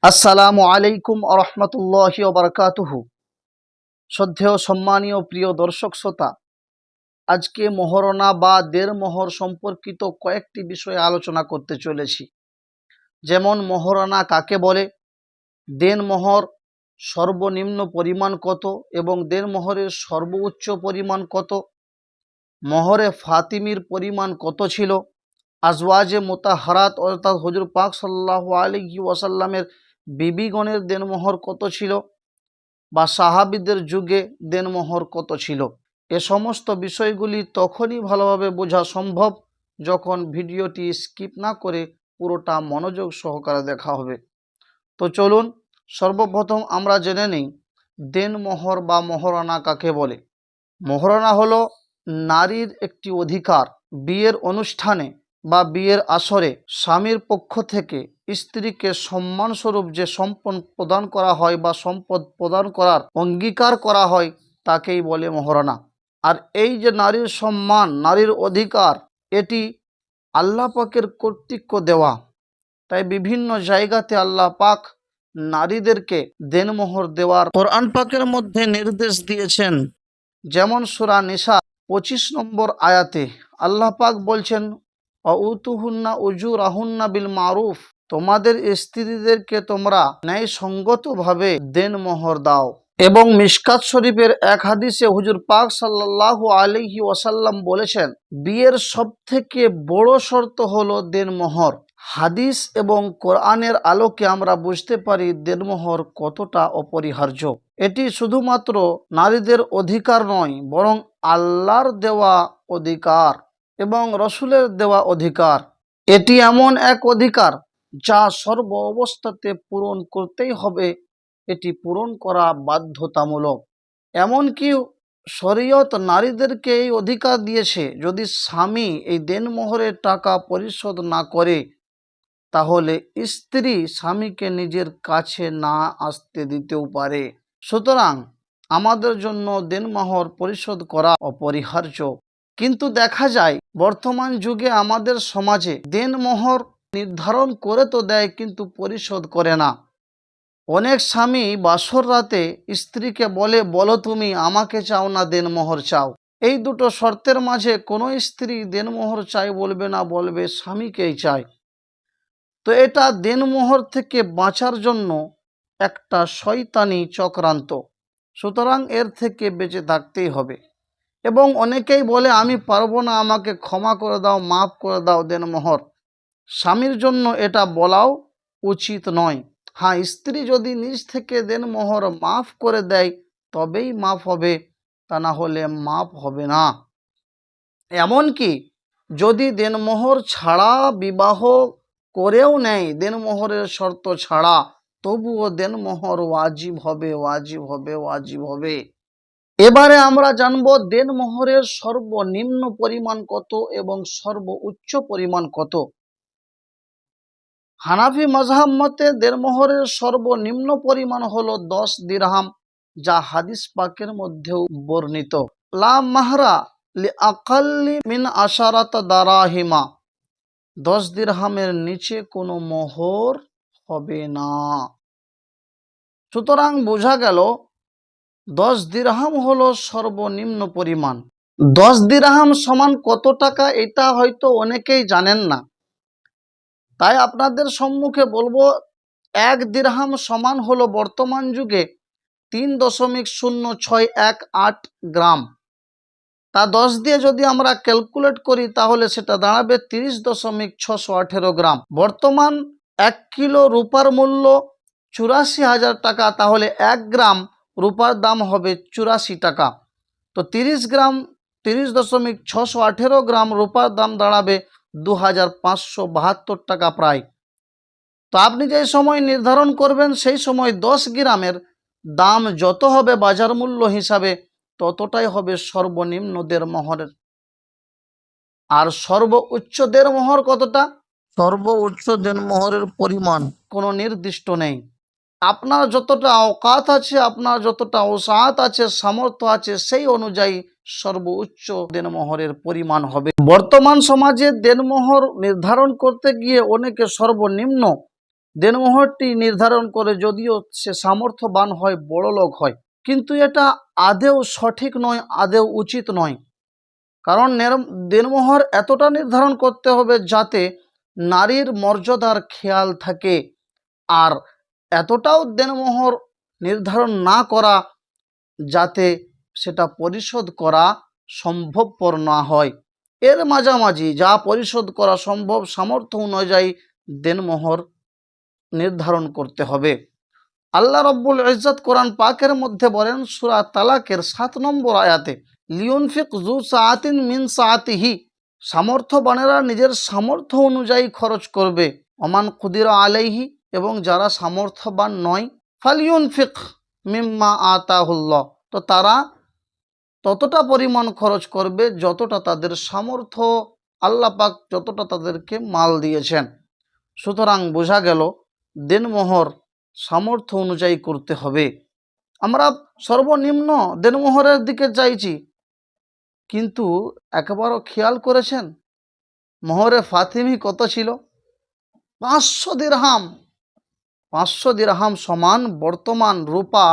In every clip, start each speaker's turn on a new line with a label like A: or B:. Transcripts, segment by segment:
A: আসসালামু আলাইকুম আরহামতুল্লাহি ওবারাকাতুহু। শ্রদ্ধেয় সম্মানীয় প্রিয় দর্শক শ্রোতা, আজকে মহারণা বা দেড়মোহর সম্পর্কিত কয়েকটি বিষয়ে আলোচনা করতে চলেছি। যেমন মহারণা কাকে বলে, দেনমোহর সর্বনিম্ন পরিমাণ কত এবং দেনমোহরের সর্বোচ্চ পরিমাণ কত, মোহরে ফাতিমির পরিমাণ কত ছিল, আজওয়াজে মোতাহারাত অর্থাৎ হুজুর পাক সাল্লাল্লাহু আলাইহি ওয়াসাল্লামের বিবিগণের দেনমোহর কত ছিল বা সাহাবীদের যুগে দেনমোহর কত ছিল। এ সমস্ত বিষয়গুলি তখনই ভালোভাবে বোঝা সম্ভব যখন ভিডিওটি স্কিপ না করে পুরোটা মনোযোগ সহকারে দেখা হবে। তো চলুন সর্বপ্রথম আমরা জেনে নিই দেনমোহর বা মহারণা কাকে বলে। মহারণা হলো নারীর একটি অধিকার। বিয়ের অনুষ্ঠানে বা বিয়ের আসরে স্বামীর পক্ষ থেকে স্ত্রীকে সম্মানস্বরূপ যে সম্পদ প্রদান করা হয় বা সম্পদ প্রদান করার অঙ্গীকার করা হয় তাকেই বলে মহারণা। আর এই যে নারীর সম্মান, নারীর অধিকার, এটি আল্লাহ পাকের কর্তৃক দেওয়া। তাই বিভিন্ন জায়গাতে আল্লাহ পাক নারীদেরকে দেনমোহর দেওয়ার কোরআন পাকের মধ্যে নির্দেশ দিয়েছেন। যেমন সূরা নিসা 25 নম্বর আয়াতে আল্লাহ পাক বলছেন, অউতুহুন্না উজুরাহুন্না বিল মারুফ, তোমাদের স্ত্রীদেরকে তোমরা ন্যায়সঙ্গতভাবে দেনমোহর দাও। এবং মিশকাত শরীফের এক হাদিসে হুজুর পাক সাল্লাল্লাহু আলাইহি ওয়াসাল্লাম বলেছেন, বিয়ের সবথেকে বড় শর্ত হলো দেনমোহর। হাদিস এবং কোরআনের আলোকে আমরা বুঝতে পারি দেনমোহর কতটা অপরিহার্য। এটি শুধুমাত্র নারীদের অধিকার নয়, বরং আল্লাহর দেওয়া অধিকার এবং রসুলের দেওয়া অধিকার। এটি এমন এক অধিকার যা সর্ব অবস্থাতে পূরণ করতেই হবে। এটি পূরণ করা বাধ্যতামূলক। এমনকি শরীয়ত নারীদেরকে এই অধিকার দিয়েছে, যদি স্বামী এই দেনমোহরের টাকা পরিশোধ না করে তাহলে স্ত্রী স্বামীকে নিজের কাছে না আসতে দিতেও পারে। সুতরাং আমাদের জন্য দেনমোহর পরিশোধ করা অপরিহার্য। কিন্তু দেখা যায় বর্তমান যুগে আমাদের সমাজে দেনমোহর নির্ধারণ করে তো দেয় কিন্তু পরিশোধ করে না। অনেক স্বামী বাসর রাতে স্ত্রীকে বলে, বলো তুমি আমাকে চাও না দেনমোহর চাও। এই দুটো শর্তের মাঝে কোনো স্ত্রী দেনমোহর চাই বলবে না, বলবে স্বামীকেই চায়। তো এটা দেনমোহর থেকে বাঁচার জন্য একটা শয়তানি চক্রান্ত। সুতরাং এর থেকে বেঁচে থাকতেই হবে। এবং অনেকেই বলে, আমি পারবো না, আমাকে ক্ষমা করে দাও, মাফ করে দাও দেনমোহর। স্বামীর জন্য এটা বলাও উচিত নয়। হ্যাঁ, স্ত্রী যদি নিজ থেকে দেনমোহর মাফ করে দেয় তবেই মাফ হবে, তা না হলে মাফ হবে না। এমনকি যদি দেনমোহর ছাড়া বিবাহ করেও নেয়, দেনমোহরের শর্ত ছাড়া, তবুও দেনমোহর ওয়াজিব হবে, ওয়াজিব হবে, ওয়াজিব হবে। এবারে আমরা জানব দেনমোহরের সর্বনিম্ন পরিমাণ কত এবং সর্বোচ্চ পরিমাণ কত। হানাফি মাযহাব মতে দেনমোহরের সর্বনিম্ন পরিমাণ হলো 10 দিরহাম, যা হাদিস পাকের মধ্যেও বর্ণিত। লা মাহরা লি আকাল্লি মিন আশারাতা দারাহিমা, 10 দিরহামের নিচে কোনো মোহর হবে না। সুতরাং বোঝা গেল 10 দিরহাম হলো সর্বনিম্ন পরিমাণ। 10 দিরহাম সমান কত টাকা এটা হয়তো অনেকেই জানেন না, তাই আপনাদের সম্মুখে বলবো 1 দিরহাম সমান হলো বর্তমান যুগে 3.0618 গ্রাম। তা 10 দিয়ে যদি আমরা ক্যালকুলেট করি তাহলে সেটা দাঁড়াবে 30.618 গ্রাম। বর্তমান 1 কিলো রূপার মূল্য 84,000 টাকা, তাহলে 1 গ্রাম রূপার দাম হবে 84 টাকা। তো 30 গ্রাম 30.618 গ্রাম রূপার দাম দাঁড়াবে 2,572 টাকা প্রায়। তো আপনি যে সময় নির্ধারণ করবেন সেই সময় 10 গ্রামের দাম যত হবে বাজার মূল্য হিসাবে ততটাই হবে সর্বনিম্ন দেনমোহরের। আর সর্বোচ্চ দেনমোহর কতটা? সর্বোচ্চ দেনমোহরের পরিমাণ কোনো নির্দিষ্ট নেই। আপনার যতটা অকাত আছে, আপনার যতটা ওসাআত আছে, সামর্থ্য আছে, সেই অনুযায়ী সর্বোচ্চ দেনমোহরের পরিমাণ হবে। বর্তমান সমাজে দেনমোহর নির্ধারণ করতে গিয়ে অনেকে সর্বনিম্ন দেনমোহরটি নির্ধারণ করে, যদিও সে সামর্থ্যবান হয়, বড় লোক হয়, কিন্তু এটা আদেও সঠিক নয়, আদেও উচিত নয়। কারণ দেনমোহর এতটা নির্ধারণ করতে হবে যাতে নারীর মর্যাদার খেয়াল থাকে, আর এতটাও দেনমোহর নির্ধারণ না করা যাতে সেটা পরিশোধ করা সম্ভবপর না হয়। এর মাঝামাঝি যা পরিশোধ করা সম্ভব, সামর্থ্য অনুযায়ী দেনমোহর নির্ধারণ করতে হবে। আল্লাহ রব্বুল ইজ্জত কোরআন পাকের মধ্যে বলেন সূরা তালাকের 7 নম্বর আয়াতে, লিউনফিক যু সাআতিন মিন সাআতিহি, সামর্থ্যবানেরা নিজের সামর্থ্য অনুযায়ী খরচ করবে। ওমান কুদিরা আলাইহি, এবং যারা সামর্থ্যবান নয়, ফালিউনফিক মিম্মা আতাহুল্লাহ, তো তারা ততটা পরিমাণ খরচ করবে যতটা তাদের সামর্থ্য, আল্লাহ পাক যতটা তাদেরকে মাল দিয়েছেন। সুতরাং বোঝা গেল দেনমোহর সামর্থ্য অনুযায়ী করতে হবে। আমরা সর্বনিম্ন দেনমোহরের দিকে চাইছি, কিন্তু একবারও খেয়াল করেছেন মোহরে ফাতিমি কত ছিল? 500 দিরহাম। 500 দিরহাম সমান বর্তমান রূপা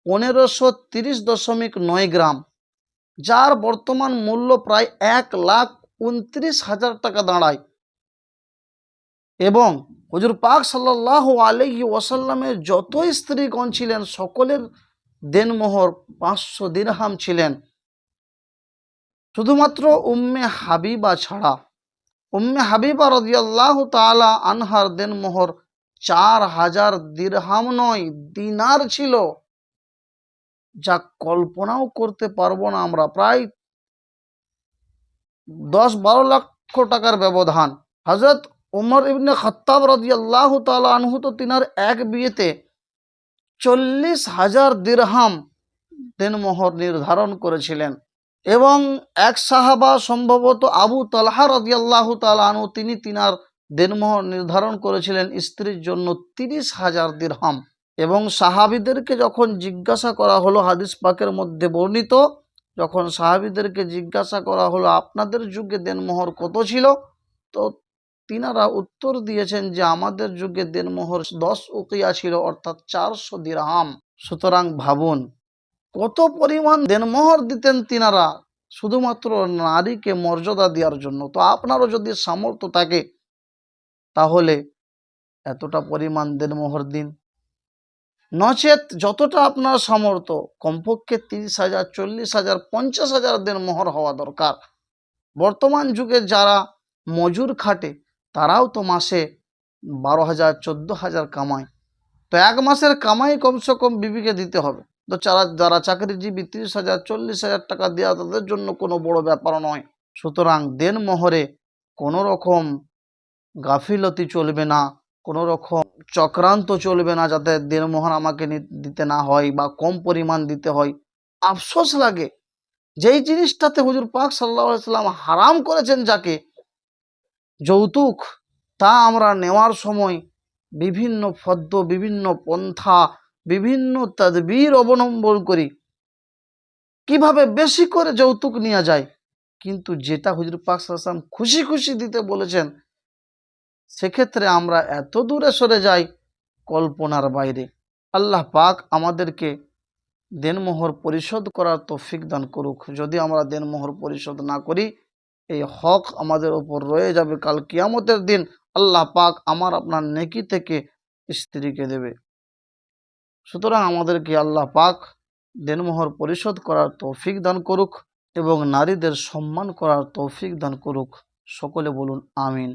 A: 1530.9 গ্রাম, যার বর্তমান মূল্য প্রায় 1,29,000 টাকা দাঁড়ায়। এবং হুজুর পাক সাল্লাল্লাহু আলাইহি ওয়াসাল্লামের যত স্ত্রীগণ ছিলেন সকলের দেনমোহর 500 দিরহাম ছিলেন, শুধুমাত্র উম্মে হাবিবা ছাড়া। উম্মে হাবিবা রাদিয়াল্লাহু তাআলা আনহার দেনমোহর 4000 দিরহাম নয়, দিনার ছিল, যা কল্পনাও করতে পারবো না আমরা। প্রায় 10-12 লক্ষ টাকার ব্যবধান। হযরত উমর ইবনে খাত্তাব রাদিয়াল্লাহু তাআলা আনহু তো তিনার এক বিয়েতে 40,000 দিরহাম দেনমোহর নির্ধারণ করেছিলেন। এবং এক সাহাবা, সম্ভবত আবু তালহা রাদিয়াল্লাহু তাআলা আনহু, তিনি তিনার দেনমোহর নির্ধারণ করেছিলেন স্ত্রীর জন্য 30,000 দিরহাম। এবং সাহাবীদেরকে যখন জিজ্ঞাসা করা হলো, হাদিস পাকের মধ্যে বর্ণিত, যখন সাহাবীদেরকে জিজ্ঞাসা করা হলো আপনাদের যুগে দেনমোহর কত ছিল, তো তিনারা উত্তর দিয়েছেন যে আমাদের যুগে দেনমোহর 10 উকিয়া ছিল, অর্থাৎ 400 দিরহাম। সুতরাং ভাবুন কত পরিমাণ দেনমোহর দিতেন তিনারা, শুধুমাত্র নারীকে মর্যাদা দেওয়ার জন্য। তো আপনারও যদি সামর্থ্য থাকে তাহলে এতটা পরিমাণ দেনমোহর দিন, নচেত যতটা আপনার সামর্থ্য, কমপক্ষে 30,000, 40,000, 50,000 দেনমোহর হওয়া দরকার। বর্তমান যুগে যারা মজুর খাটে তারাও তো মাসে 12,000, 14,000 কামায়। তো এক মাসের কামাই কমসে কম বিবিকে দিতে হবে। তো যারা চাকরিজীবী, 30,000, 40,000 টাকা দেওয়া তাদের জন্য কোনো বড় ব্যাপার নয়। সুতরাং দেনমোহরে কোনো রকম গাফিলতি চলবে না, কোনো রকম চক্রান্ত চলবে না, যাতে দেনমোহর আমাকে দিতে না হয় বা কম পরিমাণ দিতে হয়। আফসোস লাগে যেই জিনিসটাতে হুজুর পাক সাল্লাল্লাহু আলাইহি সাল্লাম হারাম করেছেন, যাকে যৌতুক, তা আমরা নেওয়ার সময় বিভিন্ন বিভিন্ন পন্থা, বিভিন্ন তাদবীর অবলম্বন করি কিভাবে বেশি করে যৌতুক নেওয়া যায়। কিন্তু যেটা হুজুর পাক সাল্লাল্লাহু আলাইহি সাল্লাম খুশি খুশি দিতে বলেছেন, সেক্ষেত্রে আমরা এত দূরে সরে যাই কল্পনার বাইরে। আল্লাহ পাক আমাদেরকে দেনমোহর পরিশোধ করার তৌফিক দান করুক। যদি আমরা দেনমোহর পরিশোধ না করি, এই হক আমাদের ওপর রয়ে যাবে কাল কিয়ামতের দিন। আল্লাহ পাক আমার আপনার নেকি থেকে স্ত্রীকে দেবে। সুতরাং আমাদেরকে আল্লাহ পাক দেনমোহর পরিশোধ করার তৌফিক দান করুক এবং নারীদের সম্মান করার তৌফিক দান করুক। সকলে বলুন আমিন।